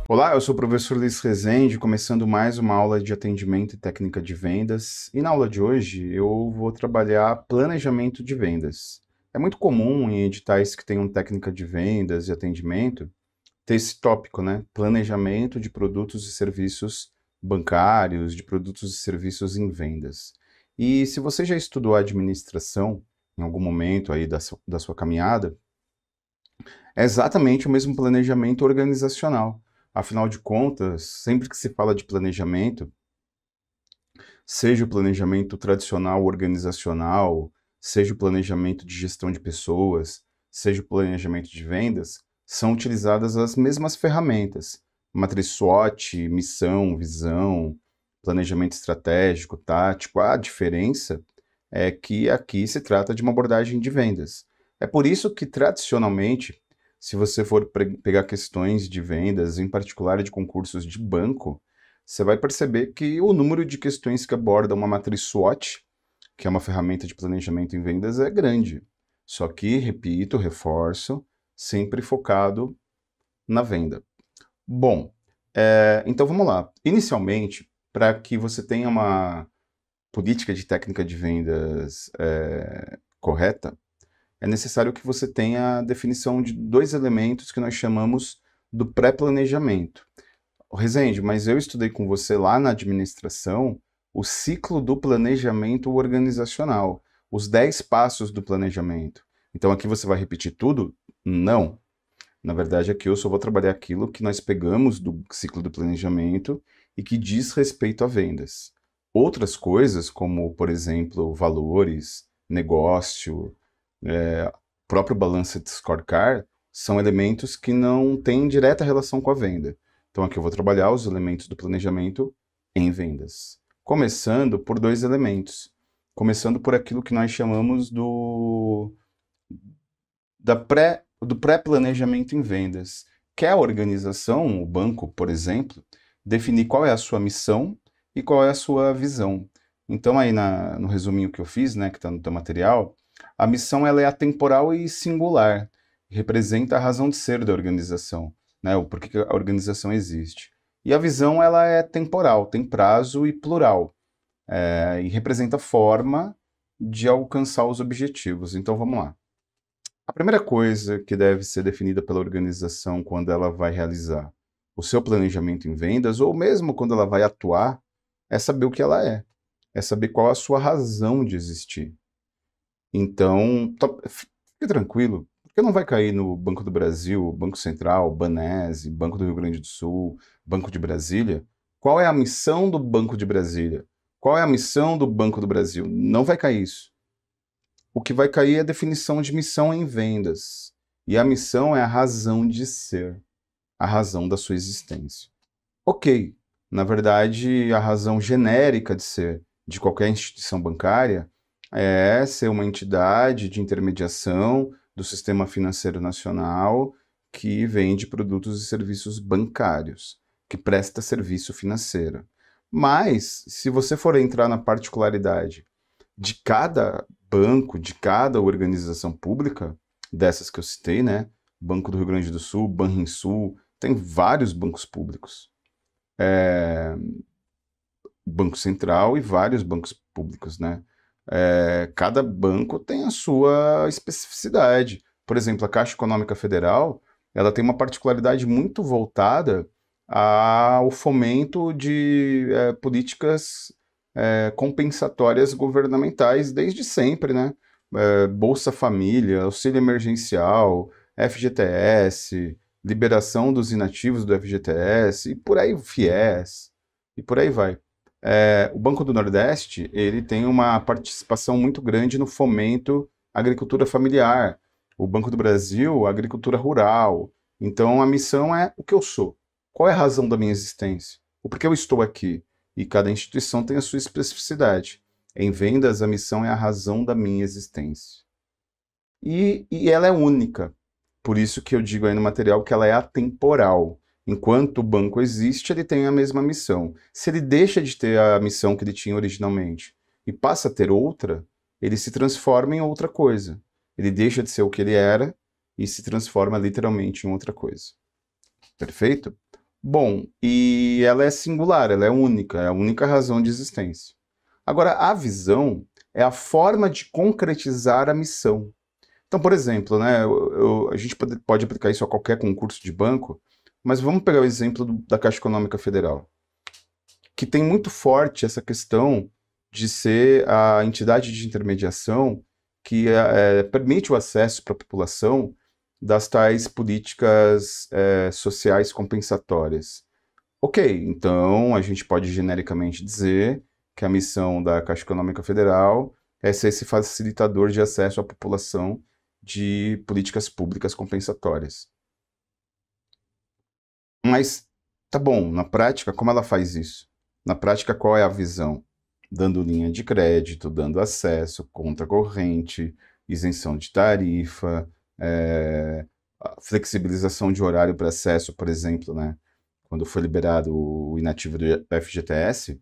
Olá, eu sou o professor Luiz Rezende, começando mais uma aula de atendimento e técnica de vendas. E na aula de hoje eu vou trabalhar planejamento de vendas. É muito comum em editais que tenham técnica de vendas e atendimento ter esse tópico, né? Planejamento de produtos e serviços bancários, de produtos e serviços em vendas. E se você já estudou administração em algum momento aí da sua caminhada, é exatamente o mesmo planejamento organizacional. Afinal de contas, sempre que se fala de planejamento, seja o planejamento tradicional organizacional, seja o planejamento de gestão de pessoas, seja o planejamento de vendas, são utilizadas as mesmas ferramentas. Matriz SWOT, missão, visão, planejamento estratégico, tático. A diferença é que aqui se trata de uma abordagem de vendas. É por isso que, tradicionalmente, se você for pegar questões de vendas, em particular de concursos de banco, você vai perceber que o número de questões que abordam uma matriz SWOT, que é uma ferramenta de planejamento em vendas, é grande. Só que, repito, reforço, sempre focado na venda. Bom, então vamos lá. Inicialmente, para que você tenha uma política de técnica de vendas correta, é necessário que você tenha a definição de dois elementos que nós chamamos do pré-planejamento. Rezende, mas eu estudei com você lá na administração o ciclo do planejamento organizacional, os 10 passos do planejamento. Então aqui você vai repetir tudo? Não. Na verdade, aqui eu só vou trabalhar aquilo que nós pegamos do ciclo do planejamento e que diz respeito a vendas. Outras coisas, como, por exemplo, valores, negócio, próprio Balanced Scorecard, são elementos que não têm direta relação com a venda. Então aqui eu vou trabalhar os elementos do planejamento em vendas. Começando por dois elementos. Começando por aquilo que nós chamamos do pré-planejamento em vendas, que é a organização, o banco, por exemplo, definir qual é a sua missão e qual é a sua visão. Então aí no resuminho que eu fiz, né, que está no teu material, a missão ela é atemporal e singular, representa a razão de ser da organização, né, o porquê que a organização existe. E a visão ela é temporal, tem prazo e plural, e representa a forma de alcançar os objetivos. Então vamos lá. A primeira coisa que deve ser definida pela organização quando ela vai realizar o seu planejamento em vendas, ou mesmo quando ela vai atuar, é saber o que ela é saber qual a sua razão de existir. Então, fique tranquilo, porque não vai cair no Banco do Brasil, Banco Central, Banese, Banco do Rio Grande do Sul, Banco de Brasília. Qual é a missão do Banco de Brasília? Qual é a missão do Banco do Brasil? Não vai cair isso. O que vai cair é a definição de missão em vendas. E a missão é a razão de ser, a razão da sua existência. Ok, na verdade, a razão genérica de ser de qualquer instituição bancária é ser uma entidade de intermediação do sistema financeiro nacional que vende produtos e serviços bancários, que presta serviço financeiro. Mas, se você for entrar na particularidade de cada banco, de cada organização pública, dessas que eu citei, né? Banco do Rio Grande do Sul, Banrisul, tem vários bancos públicos. Banco Central e vários bancos públicos, né? Cada banco tem a sua especificidade. Por exemplo, a Caixa Econômica Federal, ela tem uma particularidade muito voltada ao fomento de políticas compensatórias governamentais desde sempre, né? Bolsa Família, auxílio emergencial, FGTS, liberação dos inativos do FGTS, e por aí, FIES, e por aí vai. O Banco do Nordeste, ele tem uma participação muito grande no fomento à agricultura familiar. O Banco do Brasil, a agricultura rural. Então, a missão é o que eu sou. Qual é a razão da minha existência? O porquê eu estou aqui? E cada instituição tem a sua especificidade. Em vendas, a missão é a razão da minha existência. E ela é única. Por isso que eu digo aí no material que ela é atemporal. Enquanto o banco existe, ele tem a mesma missão. Se ele deixa de ter a missão que ele tinha originalmente e passa a ter outra, ele se transforma em outra coisa. Ele deixa de ser o que ele era e se transforma literalmente em outra coisa. Perfeito? Bom, e ela é singular, ela é única, é a única razão de existência. Agora, a visão é a forma de concretizar a missão. Então, por exemplo, né, a gente pode aplicar isso a qualquer concurso de banco, mas vamos pegar o exemplo da Caixa Econômica Federal, que tem muito forte essa questão de ser a entidade de intermediação que permite o acesso para a população das tais políticas sociais compensatórias. Ok, então a gente pode genericamente dizer que a missão da Caixa Econômica Federal é ser esse facilitador de acesso à população de políticas públicas compensatórias. Mas tá bom, na prática, como ela faz isso? Na prática, qual é a visão? Dando linha de crédito, dando acesso, conta corrente, isenção de tarifa, a flexibilização de horário para acesso, por exemplo, né? Quando foi liberado o inativo do FGTS,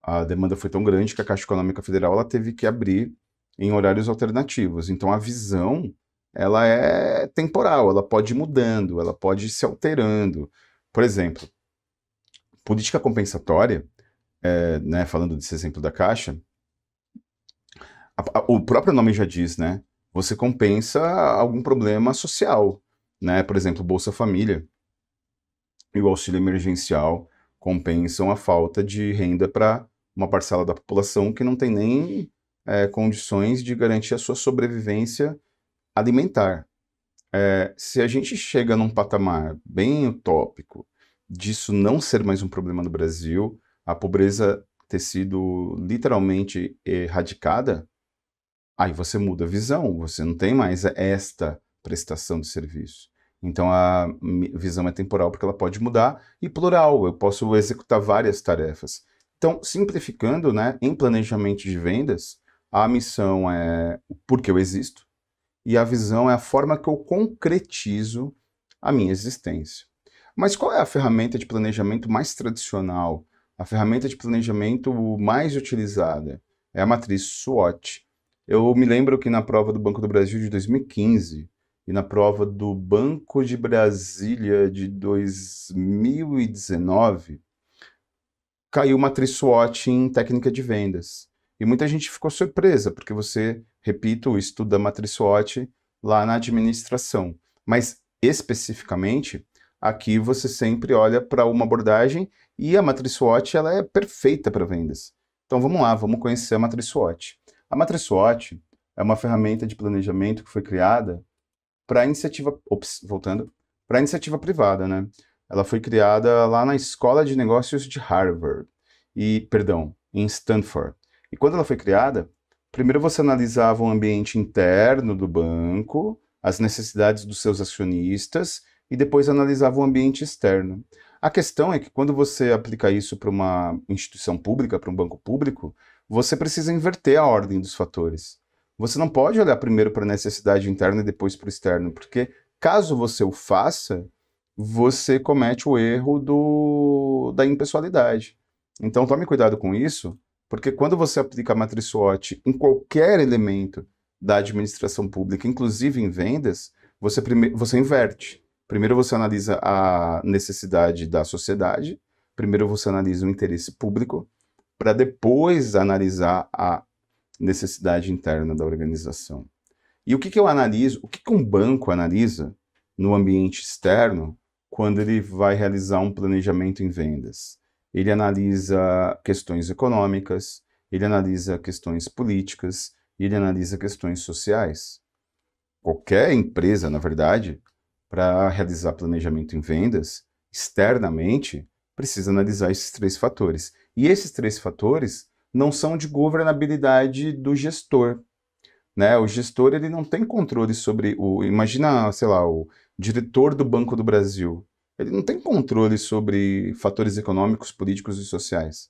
a demanda foi tão grande que a Caixa Econômica Federal ela teve que abrir em horários alternativos. Então a visão ela é temporal, ela pode ir mudando, ela pode ir se alterando. Por exemplo, política compensatória, né, falando desse exemplo da Caixa, o próprio nome já diz, né? Você compensa algum problema social, né? Por exemplo, Bolsa Família e o auxílio emergencial compensam a falta de renda para uma parcela da população que não tem nem condições de garantir a sua sobrevivência alimentar. Se a gente chega num patamar bem utópico disso não ser mais um problema no Brasil, a pobreza ter sido literalmente erradicada, aí você muda a visão, você não tem mais esta prestação de serviço. Então a visão é temporal porque ela pode mudar e plural, eu posso executar várias tarefas. Então, simplificando, né, em planejamento de vendas, a missão é o porquê eu existo e a visão é a forma que eu concretizo a minha existência. Mas qual é a ferramenta de planejamento mais tradicional? A ferramenta de planejamento mais utilizada é a matriz SWOT. Eu me lembro que na prova do Banco do Brasil de 2015 e na prova do Banco de Brasília de 2019, caiu matriz SWOT em técnica de vendas. E muita gente ficou surpresa, porque você, repito, estuda a matriz SWOT lá na administração. Mas, especificamente, aqui você sempre olha para uma abordagem e a matriz SWOT ela é perfeita para vendas. Então vamos lá, vamos conhecer a matriz SWOT. A matriz SWOT é uma ferramenta de planejamento que foi criada para iniciativa, para iniciativa privada, né? Ela foi criada lá na Escola de Negócios de Harvard, em Stanford. E quando ela foi criada, primeiro você analisava o ambiente interno do banco, as necessidades dos seus acionistas, e depois analisava o ambiente externo. A questão é que quando você aplica isso para uma instituição pública, para um banco público, você precisa inverter a ordem dos fatores. Você não pode olhar primeiro para a necessidade interna e depois para o externo, porque caso você o faça, você comete o erro da impessoalidade. Então tome cuidado com isso, porque quando você aplica a matriz SWOT em qualquer elemento da administração pública, inclusive em vendas, você inverte. Primeiro você analisa a necessidade da sociedade, primeiro você analisa o interesse público, para depois analisar a necessidade interna da organização. E o que eu analiso, o que um banco analisa no ambiente externo quando ele vai realizar um planejamento em vendas? Ele analisa questões econômicas, ele analisa questões políticas, ele analisa questões sociais. Qualquer empresa, na verdade, para realizar planejamento em vendas, externamente, precisa analisar esses três fatores. E esses três fatores não são de governabilidade do gestor, né? O gestor ele não tem controle sobre imagina, sei lá, o diretor do Banco do Brasil. Ele não tem controle sobre fatores econômicos, políticos e sociais.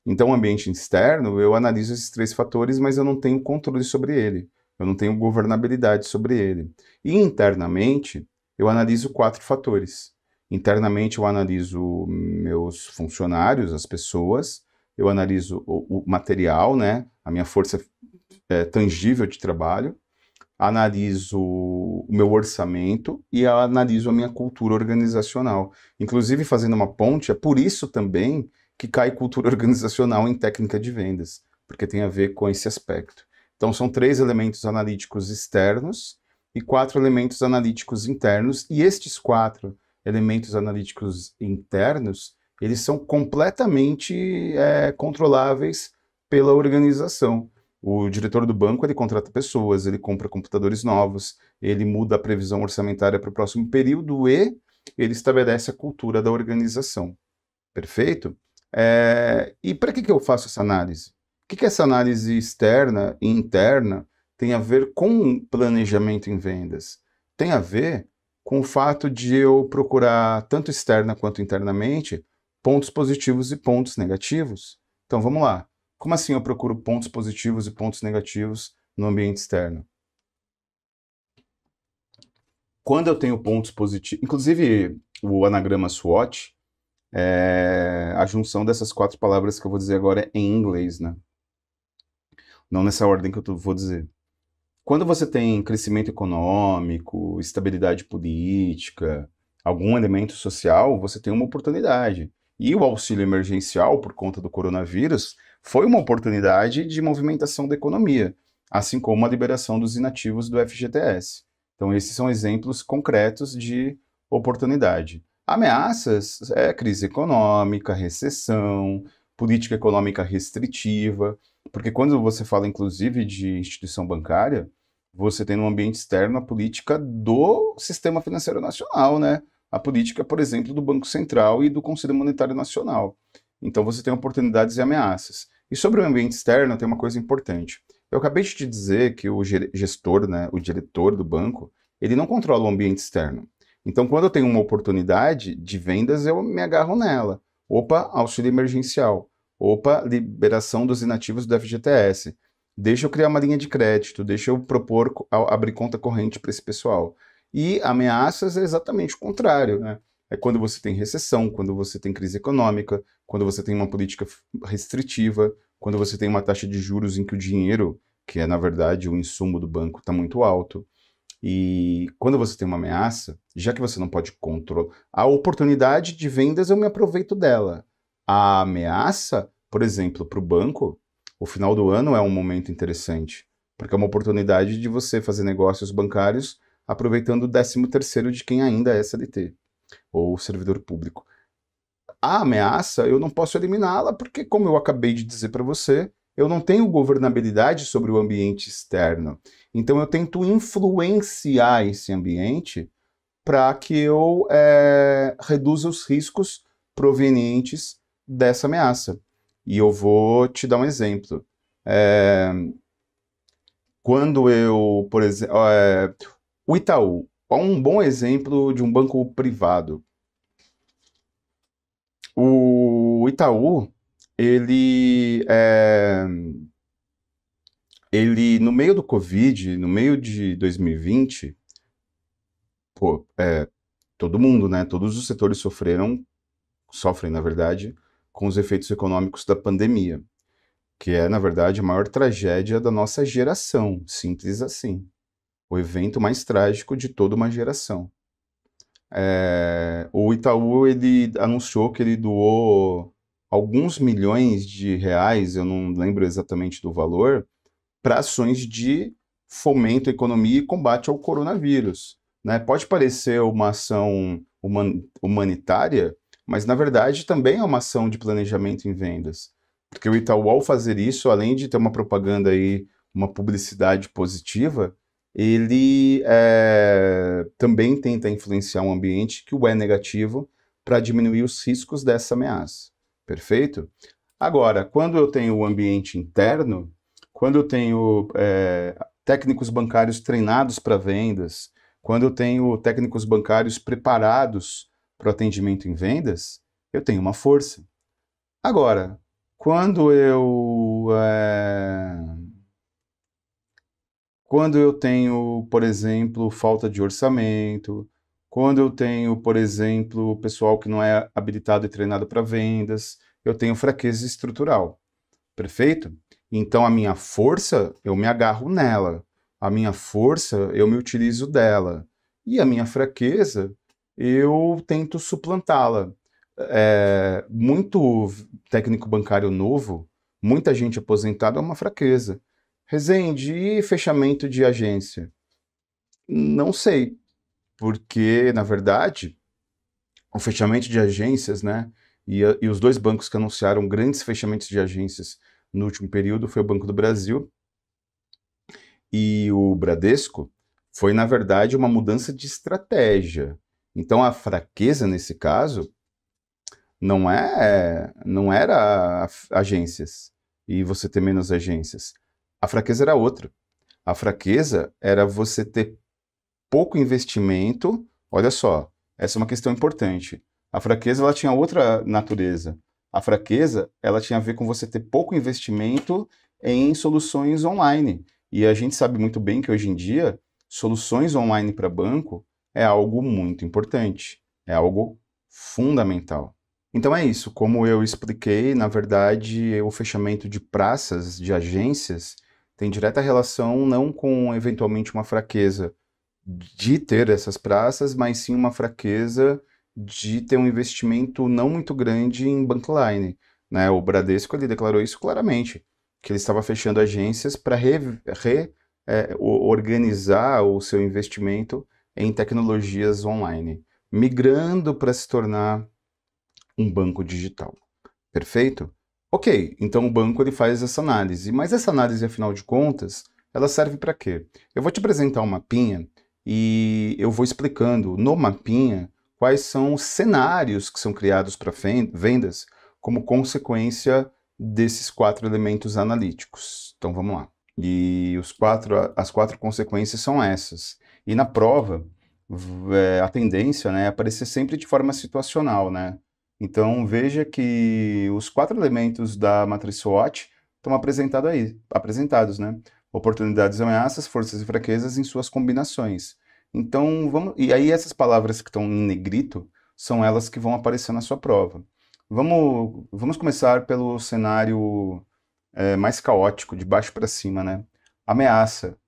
Então, o ambiente externo, eu analiso esses três fatores, mas eu não tenho controle sobre ele. Eu não tenho governabilidade sobre ele. E internamente, eu analiso quatro fatores. Internamente, eu analiso meus funcionários, as pessoas, eu analiso o material, né, a minha força tangível de trabalho, analiso o meu orçamento e analiso a minha cultura organizacional. Inclusive, fazendo uma ponte, é por isso também que cai cultura organizacional em técnica de vendas, porque tem a ver com esse aspecto. Então, são 3 elementos analíticos externos e 4 elementos analíticos internos, e estes 4 elementos analíticos internos, eles são completamente controláveis pela organização. O diretor do banco, ele contrata pessoas, ele compra computadores novos, ele muda a previsão orçamentária para o próximo período e ele estabelece a cultura da organização. Perfeito? E para que eu faço essa análise? O que essa análise externa e interna tem a ver com planejamento em vendas? Tem a ver com o fato de eu procurar, tanto externa quanto internamente, pontos positivos e pontos negativos. Então vamos lá. Como assim eu procuro pontos positivos e pontos negativos no ambiente externo? Quando eu tenho pontos positivos, inclusive o anagrama SWOT é a junção dessas 4 palavras que eu vou dizer agora em inglês, né? Não nessa ordem que eu vou dizer. Quando você tem crescimento econômico, estabilidade política, algum elemento social, você tem uma oportunidade. E o auxílio emergencial, por conta do coronavírus, foi uma oportunidade de movimentação da economia, assim como a liberação dos inativos do FGTS. Então, esses são exemplos concretos de oportunidade. Ameaças é crise econômica, recessão, política econômica restritiva, porque quando você fala, inclusive, de instituição bancária, você tem no ambiente externo a política do sistema financeiro nacional, né? A política, por exemplo, do Banco Central e do Conselho Monetário Nacional. Então você tem oportunidades e ameaças. E sobre o ambiente externo, tem uma coisa importante. Eu acabei de te dizer que o gestor, né, o diretor do banco, ele não controla o ambiente externo. Então, quando eu tenho uma oportunidade de vendas, eu me agarro nela. Opa, auxílio emergencial. Opa, liberação dos inativos do FGTS. Deixa eu criar uma linha de crédito, deixa eu propor abrir conta corrente para esse pessoal. E ameaças é exatamente o contrário, né? É quando você tem recessão, quando você tem crise econômica, quando você tem uma política restritiva, quando você tem uma taxa de juros em que o dinheiro, que é na verdade o insumo do banco, está muito alto. E quando você tem uma ameaça, já que você não pode controlar, a oportunidade de vendas eu me aproveito dela. A ameaça, por exemplo, para o banco, o final do ano é um momento interessante, porque é uma oportunidade de você fazer negócios bancários aproveitando o 13º de quem ainda é CLT, ou servidor público. A ameaça, eu não posso eliminá-la, porque, como eu acabei de dizer para você, eu não tenho governabilidade sobre o ambiente externo. Então, eu tento influenciar esse ambiente para que eu reduza os riscos provenientes dessa ameaça. E eu vou te dar um exemplo. Quando eu, por exemplo, o Itaú é um bom exemplo de um banco privado. O Itaú, ele no meio do Covid, no meio de 2020, pô, todo mundo, né? Todos os setores sofrem, na verdade, com os efeitos econômicos da pandemia, que é, na verdade, a maior tragédia da nossa geração, simples assim. O evento mais trágico de toda uma geração. O Itaú, ele anunciou que ele doou alguns milhões de reais, eu não lembro exatamente do valor, para ações de fomento à economia e combate ao coronavírus, né? Pode parecer uma ação humanitária, mas na verdade também é uma ação de planejamento em vendas. Porque o Itaú, ao fazer isso, além de ter uma propaganda aí, uma publicidade positiva, ele também tenta influenciar um ambiente que o é negativo para diminuir os riscos dessa ameaça. Perfeito? Agora, quando eu tenho o ambiente interno, quando eu tenho técnicos bancários treinados para vendas, quando eu tenho técnicos bancários preparados para o atendimento em vendas, eu tenho uma força. Agora, quando eu tenho, por exemplo, falta de orçamento, quando eu tenho, por exemplo, pessoal que não é habilitado e treinado para vendas, eu tenho fraqueza estrutural. Perfeito? Então a minha força, eu me agarro nela. A minha força, eu me utilizo dela. E a minha fraqueza, eu tento suplantá-la. Muito técnico bancário novo, muita gente aposentada é uma fraqueza. Rezende, e fechamento de agência? Não sei, porque, na verdade, o fechamento de agências, né? E os dois bancos que anunciaram grandes fechamentos de agências no último período foi o Banco do Brasil e o Bradesco, foi, na verdade, uma mudança de estratégia. Então, a fraqueza, nesse caso, não era agências e você ter menos agências. A fraqueza era outra. A fraqueza era você ter pouco investimento. Olha só, essa é uma questão importante. A fraqueza ela tinha outra natureza. A fraqueza ela tinha a ver com você ter pouco investimento em soluções online. E a gente sabe muito bem que hoje em dia soluções online para banco é algo muito importante, é algo fundamental. Então é isso, como eu expliquei, na verdade, o fechamento de praças, de agências, tem direta relação não com eventualmente uma fraqueza de ter essas praças, mas sim uma fraqueza de ter um investimento não muito grande em bankline, né? O Bradesco ele declarou isso claramente, que ele estava fechando agências para organizar o seu investimento em tecnologias online, migrando para se tornar um banco digital. Perfeito? Ok, então o banco ele faz essa análise, mas essa análise, afinal de contas, ela serve para quê? Eu vou te apresentar um mapinha e eu vou explicando no mapinha quais são os cenários que são criados para vendas como consequência desses 4 elementos analíticos. Então vamos lá. E as quatro consequências são essas. E na prova, a tendência, né, é aparecer sempre de forma situacional, né? Então veja que os 4 elementos da matriz SWOT estão apresentados, né? Oportunidades e ameaças, forças e fraquezas em suas combinações. Então e aí essas palavras que estão em negrito são elas que vão aparecer na sua prova. Vamos começar pelo cenário mais caótico, de baixo para cima, né? Ameaça,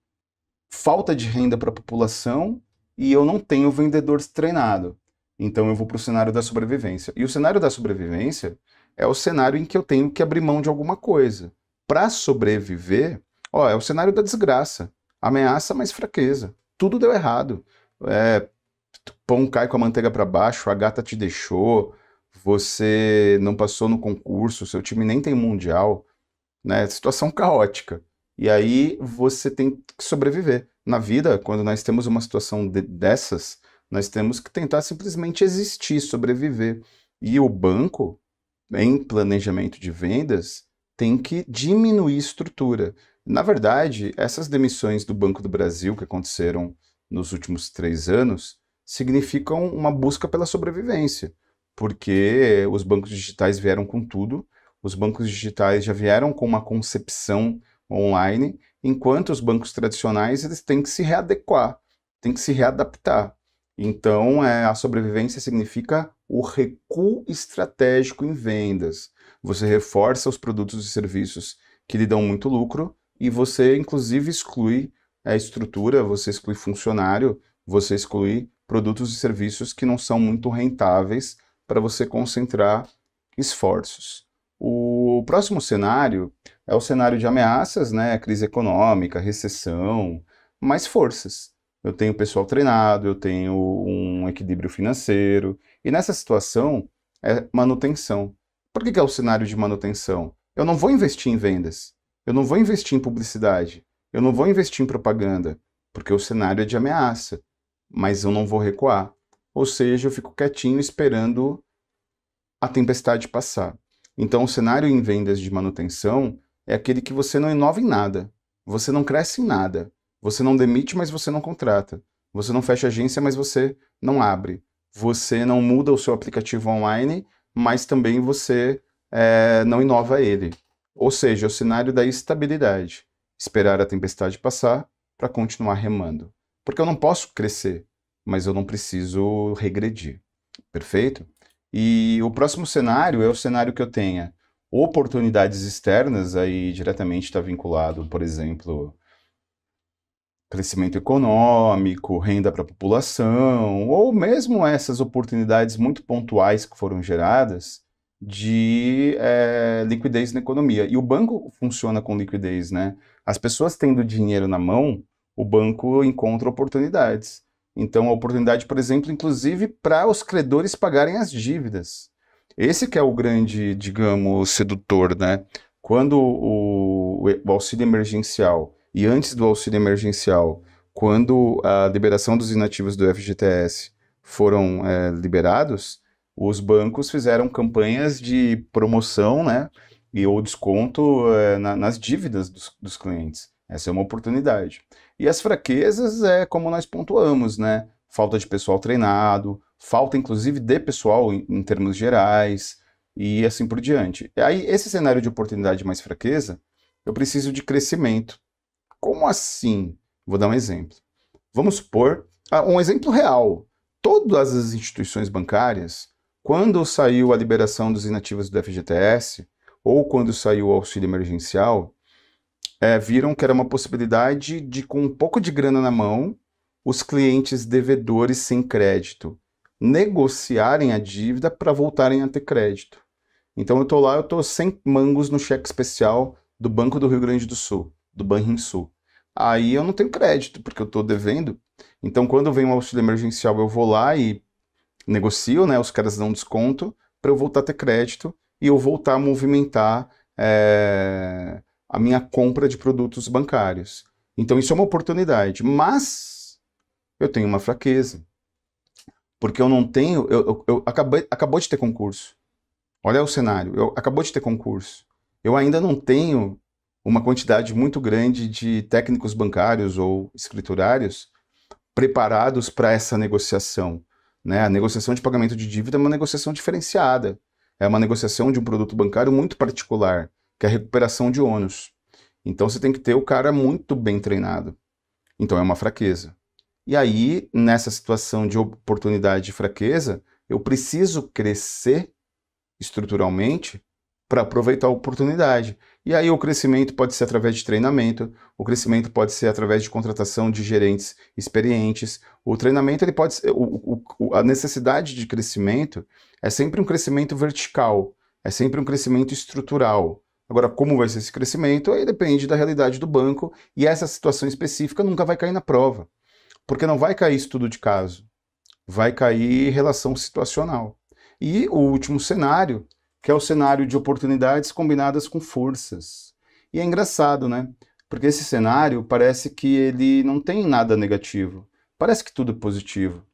falta de renda para a população e eu não tenho vendedor treinado. Então eu vou para o cenário da sobrevivência. E o cenário da sobrevivência é o cenário em que eu tenho que abrir mão de alguma coisa. Para sobreviver, é o cenário da desgraça. Ameaça, mas fraqueza. Tudo deu errado. Pão cai com a manteiga para baixo, a gata te deixou, você não passou no concurso, seu time nem tem mundial, né? Situação caótica. E aí você tem que sobreviver. Na vida, quando nós temos uma situação dessas, nós temos que tentar simplesmente existir, sobreviver. E o banco, em planejamento de vendas, tem que diminuir estrutura. Na verdade, essas demissões do Banco do Brasil que aconteceram nos últimos 3 anos significam uma busca pela sobrevivência, porque os bancos digitais vieram com tudo, os bancos digitais já vieram com uma concepção online, enquanto os bancos tradicionais eles têm que se readequar, têm que se readaptar. Então, a sobrevivência significa o recuo estratégico em vendas. Você reforça os produtos e serviços que lhe dão muito lucro e você, inclusive, exclui a estrutura, você exclui funcionário, você exclui produtos e serviços que não são muito rentáveis para você concentrar esforços. O próximo cenário é o cenário de ameaças, né? Crise econômica, recessão, mais forças. Eu tenho pessoal treinado, eu tenho um equilíbrio financeiro, e nessa situação é manutenção. Por que é o cenário de manutenção? Eu não vou investir em vendas, eu não vou investir em publicidade, eu não vou investir em propaganda, porque o cenário é de ameaça, mas eu não vou recuar. Ou seja, eu fico quietinho esperando a tempestade passar. Então, o cenário em vendas de manutenção é aquele que você não inova em nada, você não cresce em nada, você não demite, mas você não contrata, você não fecha agência, mas você não abre, você não muda o seu aplicativo online, mas também você não inova ele. Ou seja, é o cenário da estabilidade. Esperar a tempestade passar para continuar remando. Porque eu não posso crescer, mas eu não preciso regredir. Perfeito? E o próximo cenário é o cenário que eu tenha oportunidades externas, aí diretamente está vinculado, por exemplo, crescimento econômico, renda para a população, ou mesmo essas oportunidades muito pontuais que foram geradas de liquidez na economia. E o banco funciona com liquidez, né? As pessoas tendo dinheiro na mão, o banco encontra oportunidades. Então, a oportunidade, por exemplo, inclusive para os credores pagarem as dívidas. Esse que é o grande, digamos, sedutor, né? Quando o auxílio emergencial e antes do auxílio emergencial, quando a liberação dos inativos do FGTS foram liberados, os bancos fizeram campanhas de promoção, né, ou desconto nas dívidas dos clientes. Essa é uma oportunidade. E as fraquezas é como nós pontuamos, né? Falta de pessoal treinado, falta inclusive de pessoal em termos gerais, e assim por diante. E aí, esse cenário de oportunidade mais fraqueza, eu preciso de crescimento. Como assim? Vou dar um exemplo. Vamos supor, um exemplo real. Todas as instituições bancárias, quando saiu a liberação dos inativos do FGTS, ou quando saiu o auxílio emergencial, viram que era uma possibilidade de, com um pouco de grana na mão, os clientes devedores sem crédito negociarem a dívida para voltarem a ter crédito. Então eu estou lá, eu estou 100 mangos no cheque especial do Banco do Rio Grande do Sul, do Banrisul. Aí eu não tenho crédito, porque eu estou devendo. Então quando vem um auxílio emergencial, eu vou lá e negocio, né? Os caras dão desconto para eu voltar a ter crédito e eu voltar a movimentar a minha compra de produtos bancários. Então isso é uma oportunidade, mas eu tenho uma fraqueza, porque eu não tenho, acabou de ter concurso. Olha o cenário, acabou de ter concurso. Eu ainda não tenho uma quantidade muito grande de técnicos bancários ou escriturários preparados para essa negociação, né? A negociação de pagamento de dívida é uma negociação diferenciada. É uma negociação de um produto bancário muito particular, que é a recuperação de ônus. Então você tem que ter o cara muito bem treinado. Então é uma fraqueza. E aí, nessa situação de oportunidade e fraqueza, eu preciso crescer estruturalmente para aproveitar a oportunidade. E aí o crescimento pode ser através de treinamento, o crescimento pode ser através de contratação de gerentes experientes, o treinamento ele pode ser, a necessidade de crescimento é sempre um crescimento vertical, é sempre um crescimento estrutural. Agora, como vai ser esse crescimento, aí depende da realidade do banco, e essa situação específica nunca vai cair na prova, porque não vai cair estudo de caso, vai cair relação situacional. E o último cenário, que é o cenário de oportunidades combinadas com forças. E é engraçado, né? Porque esse cenário parece que ele não tem nada negativo. Parece que tudo é positivo.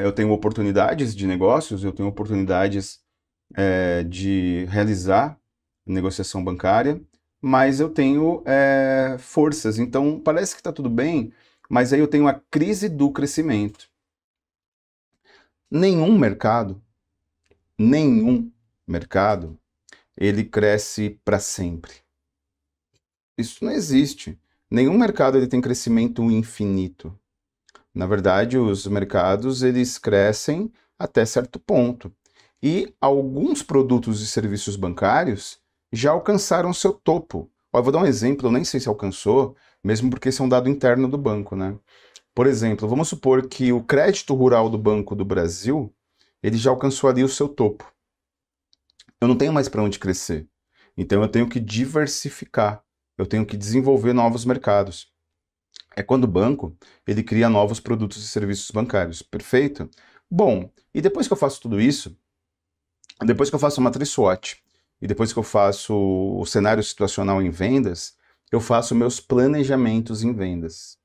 Eu tenho oportunidades de negócios, eu tenho oportunidades de realizar negociação bancária, mas eu tenho forças. Então parece que está tudo bem, mas aí eu tenho a crise do crescimento. Nenhum mercado, ele cresce para sempre. Isso não existe. Nenhum mercado ele tem crescimento infinito. Na verdade, os mercados eles crescem até certo ponto. E alguns produtos e serviços bancários já alcançaram seu topo. Eu vou dar um exemplo, eu nem sei se alcançou, mesmo porque esse é um dado interno do banco, né? Por exemplo, vamos supor que o crédito rural do Banco do Brasil, ele já alcançou ali o seu topo. Eu não tenho mais para onde crescer. Então eu tenho que diversificar, eu tenho que desenvolver novos mercados. É quando o banco, ele cria novos produtos e serviços bancários. Perfeito? Bom, e depois que eu faço tudo isso, depois que eu faço a matriz SWOT, e depois que eu faço o cenário situacional em vendas, eu faço meus planejamentos em vendas.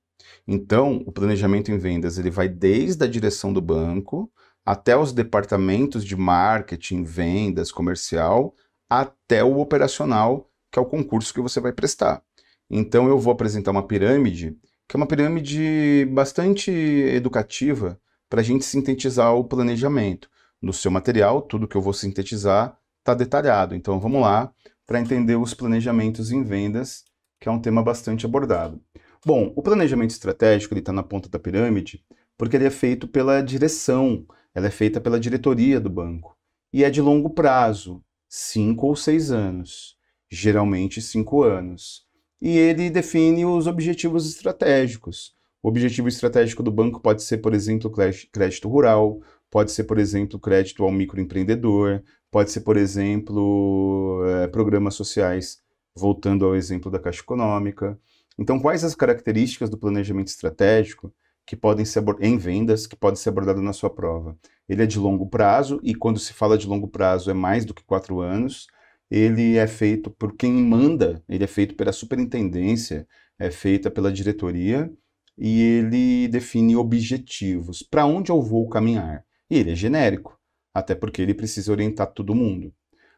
Então, o planejamento em vendas ele vai desde a direção do banco até os departamentos de marketing, vendas, comercial, até o operacional, que é o concurso que você vai prestar. Então, eu vou apresentar uma pirâmide, que é uma pirâmide bastante educativa para a gente sintetizar o planejamento. No seu material, tudo que eu vou sintetizar está detalhado. Então, vamos lá para entender os planejamentos em vendas, que é um tema bastante abordado. Bom, o planejamento estratégico está na ponta da pirâmide porque ele é feito pela direção, ela é feita pela diretoria do banco. E é de longo prazo, 5 ou 6 anos, geralmente 5 anos. e ele define os objetivos estratégicos. O objetivo estratégico do banco pode ser, por exemplo, crédito rural, pode ser, por exemplo, crédito ao microempreendedor, pode ser, por exemplo, programas sociais, voltando ao exemplo da Caixa Econômica. Então, quais as características do planejamento estratégico que podem ser em vendas, que podem ser abordadas na sua prova? Ele é de longo prazo, e quando se fala de longo prazo é mais do que 4 anos. Ele é feito por quem manda, ele é feito pela superintendência, é feita pela diretoria, e ele define objetivos, para onde eu vou caminhar. E ele é genérico, até porque ele precisa orientar todo mundo.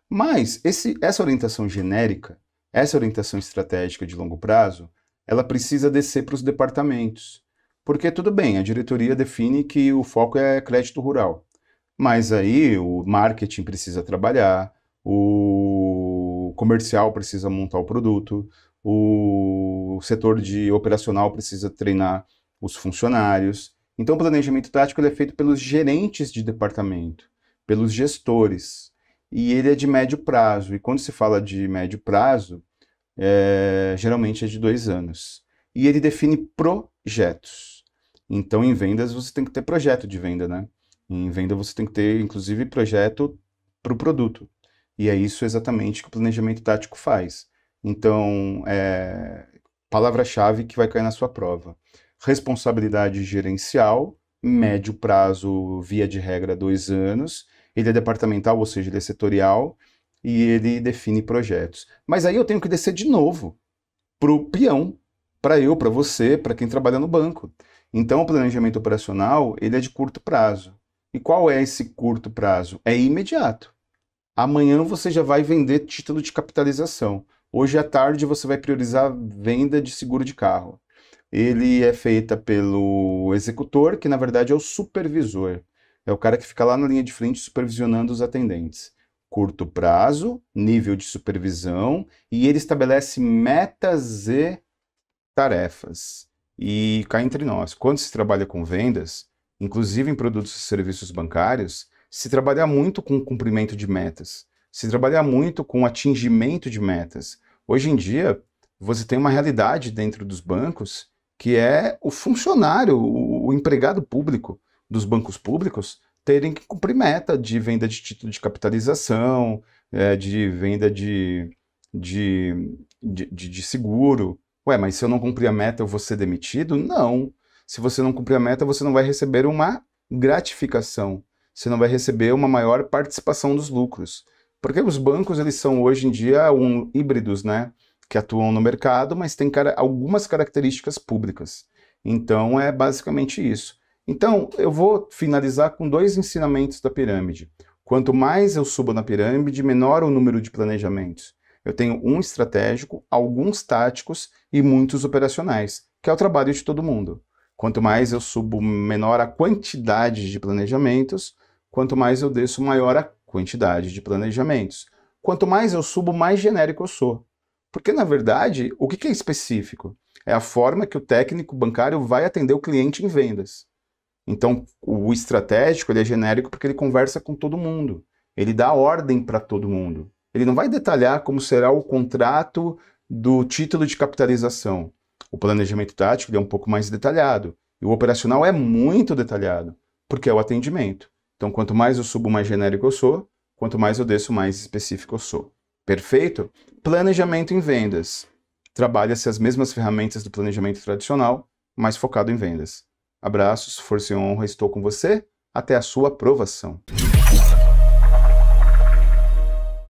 Mas essa orientação genérica, essa orientação estratégica de longo prazo, ela precisa descer para os departamentos. Porque tudo bem, a diretoria define que o foco é crédito rural, mas aí o marketing precisa trabalhar, o comercial precisa montar o produto, o setor de operacional precisa treinar os funcionários. Então, o planejamento tático ele é feito pelos gerentes de departamento, pelos gestores, e ele é de médio prazo. E quando se fala de médio prazo, geralmente é de 2 anos. E ele define projetos. Então, em vendas, você tem que ter projeto de venda, né? Em venda, você tem que ter, inclusive, projeto para o produto. E é isso exatamente que o planejamento tático faz. Então, palavra-chave que vai cair na sua prova. Responsabilidade gerencial, médio prazo, via de regra, 2 anos. Ele é departamental, ou seja, ele é setorial, e ele define projetos. Mas aí eu tenho que descer de novo para o peão, para eu, para você, para quem trabalha no banco. Então, o planejamento operacional, ele é de curto prazo. E qual é esse curto prazo? É imediato. Amanhã você já vai vender título de capitalização. Hoje à tarde você vai priorizar venda de seguro de carro. Ele é feita pelo executor, que na verdade é o supervisor. É o cara que fica lá na linha de frente supervisionando os atendentes. Curto prazo, nível de supervisão, e ele estabelece metas e tarefas. E cá entre nós, quando se trabalha com vendas, inclusive em produtos e serviços bancários, se trabalha muito com o cumprimento de metas, se trabalha muito com o atingimento de metas. Hoje em dia, você tem uma realidade dentro dos bancos que é o funcionário, o empregado público dos bancos públicos terem que cumprir meta de venda de título de capitalização, de venda de seguro. Ué, mas se eu não cumprir a meta, eu vou ser demitido? Não. Se você não cumprir a meta, você não vai receber uma gratificação. Você não vai receber uma maior participação dos lucros. Porque os bancos, eles são hoje em dia híbridos, né? Que atuam no mercado, mas têm algumas características públicas. Então, é basicamente isso. Então, eu vou finalizar com 2 ensinamentos da pirâmide. Quanto mais eu subo na pirâmide, menor o número de planejamentos. Eu tenho um estratégico, alguns táticos e muitos operacionais, que é o trabalho de todo mundo. Quanto mais eu subo, menor a quantidade de planejamentos, quanto mais eu desço, maior a quantidade de planejamentos. Quanto mais eu subo, mais genérico eu sou. Porque, na verdade, o que é específico? É a forma que o técnico bancário vai atender o cliente em vendas. Então, o estratégico ele é genérico porque ele conversa com todo mundo. Ele dá ordem para todo mundo. Ele não vai detalhar como será o contrato do título de capitalização. O planejamento tático ele é um pouco mais detalhado. E o operacional é muito detalhado, porque é o atendimento. Então, quanto mais eu subo, mais genérico eu sou. Quanto mais eu desço, mais específico eu sou. Perfeito? Planejamento em vendas. Trabalha-se as mesmas ferramentas do planejamento tradicional, mas focado em vendas. Abraços, força e honra, estou com você. Até a sua aprovação.